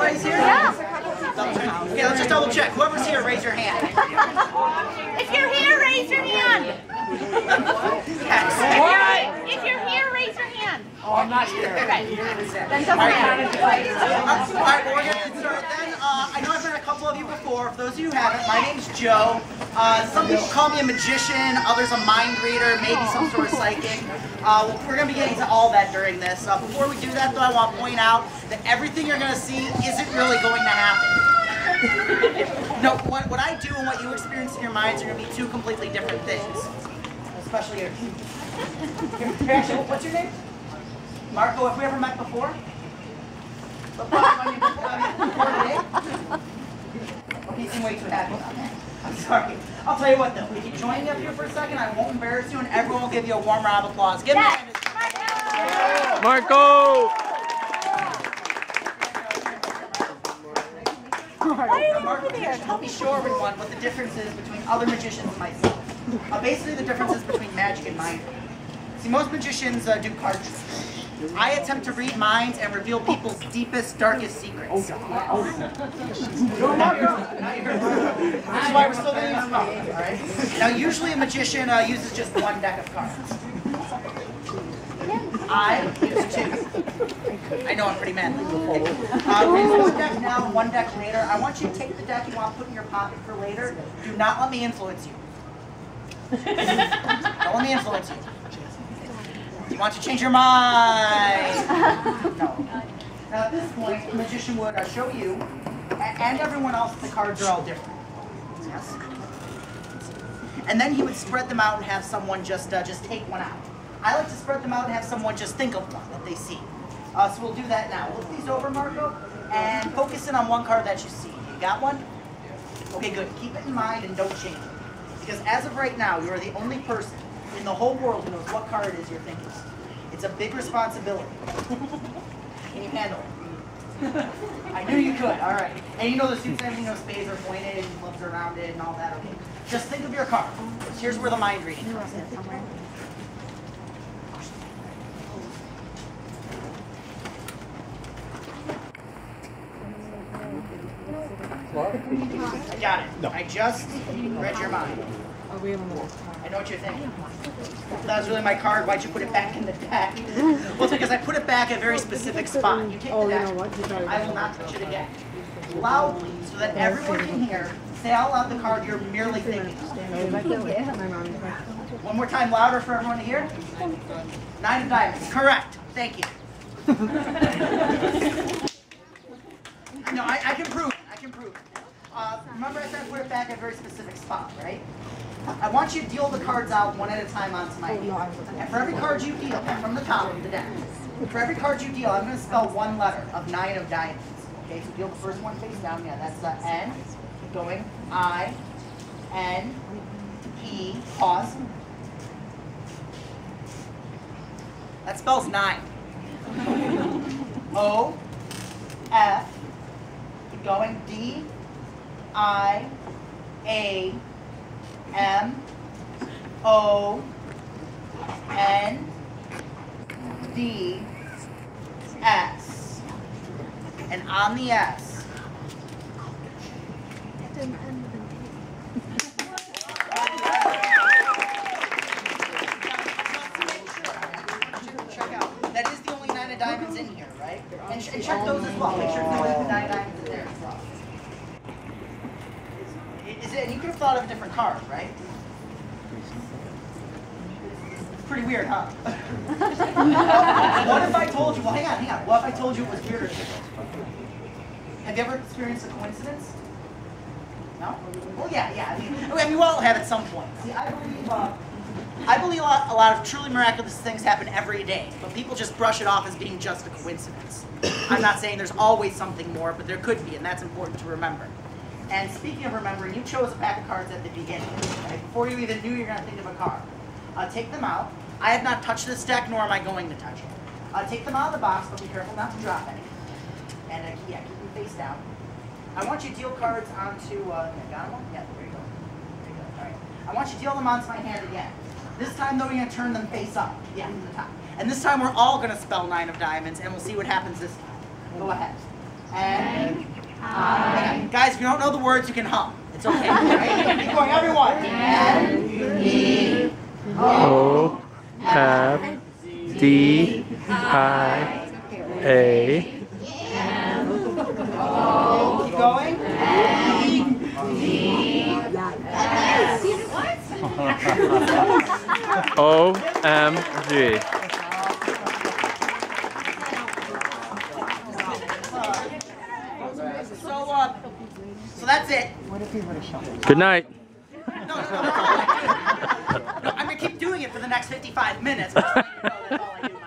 everybody's here? Yeah. Okay, let's just double check. Whoever's here, raise your hand. If you're here, raise your hand. If you're here, raise your hand. Oh, I'm not here. Okay. Then doesn't matter. All right, well, we're going to get started then. I know I've met a couple of you before. For those of you who haven't, my name's Joe. Some people call me a magician, others a mind reader, maybe some sort of psychic. We're going to be getting to all that during this. Before we do that, though, I want to point out that everything you're going to see isn't really going to happen. No, what I do and what you experience in your minds are going to be two completely different things. Especially your... Actually, what's your name? Marco, have we ever met before? Okay, you seem way too happy about that. I'm sorry. I'll tell you what though, if you join me up here for a second, I won't embarrass you and everyone will give you a warm round of applause. Give me a hand. Marco! Marco, can you help me show everyone what the difference is between other magicians and myself? Basically the difference is between magic and mind reading. See, most magicians do card tricks. I attempt to read minds and reveal people's deepest, darkest secrets. Which is why we're still getting this problem, alright? Now, usually a magician uses just one deck of cards. I use two. I know I'm pretty manly. We use one deck now and one deck later. I want you to take the deck you want to put in your pocket for later. Do not let me influence you. Don't let me influence you. You want to change your mind? No. Now at this point, the magician would show you and everyone else that the cards are all different. Yes. And then he would spread them out and have someone just take one out. I like to spread them out and have someone just think of one that they see. So we'll do that now. Look these over, Marco, and focus in on one card that you see. You got one? Okay, good. Keep it in mind and don't change it. Because as of right now, you are the only person in the whole world who knows what card it is you're thinking. It's a big responsibility. Can you handle it? I knew you could, all right. And you know the suits and everything, you know spades are pointed and clubs are rounded and all that, okay? Just think of your card. Here's where the mind reading comes in. I got it. No. I just read your mind. I know what you're thinking. That was really my card. Why'd you put it back in the deck? Well, it's because I put it back at a very specific spot. You take the deck. I will not touch it again. Loudly, so that everyone can hear. Say out loud the card you're merely thinking of. One more time, louder for everyone to hear. 9 of diamonds. Correct. Thank you. No, I can prove it. I can prove it. Remember I said put it back at a very specific spot, right? I want you to deal the cards out one at a time onto my hand. And for every card you deal, from the top of the deck, for every card you deal, I'm going to spell one letter of 9 of diamonds. Okay, so deal the first one face down. Yeah, that's the N. Keep going. I, N, E, pause. That spells 9. O, F, keep going. D, I, A, M, O, N, D, S. And on the S. Check out. That is the only 9 of diamonds in here, right? And check those as well. Make sure there's only 9 of diamonds in there as well. And you could have thought of a different card, right? It's pretty weird, huh? What if I told you, well hang on. What if I told you it was weirder than this? Have you ever experienced a coincidence? No? Well, yeah. I mean, we all have at some point. See, I believe a lot of truly miraculous things happen every day, but people just brush it off as being just a coincidence. I'm not saying there's always something more, but there could be, and that's important to remember. And speaking of remembering, you chose a pack of cards at the beginning. Right? Before you even knew you were going to think of a card. Take them out. I have not touched this deck, nor am I going to touch it. Take them out of the box, but be careful not to drop any. And yeah, keep them face down. I want you to deal cards onto, got them? Yeah, there you go. There you go. All right. I want you to deal them onto my hand again. This time, though, you're going to turn them face up. Yeah, to the top. And this time, we're all going to spell 9 of diamonds, and we'll see what happens this time. Go ahead. And Guys, if you don't know the words, you can hum. It's okay. Right? Keep going, everyone. O F D I A. Keep going. OMG. So that's it. Good night. No, I'm gonna keep doing it for the next 55 minutes. That's all I do.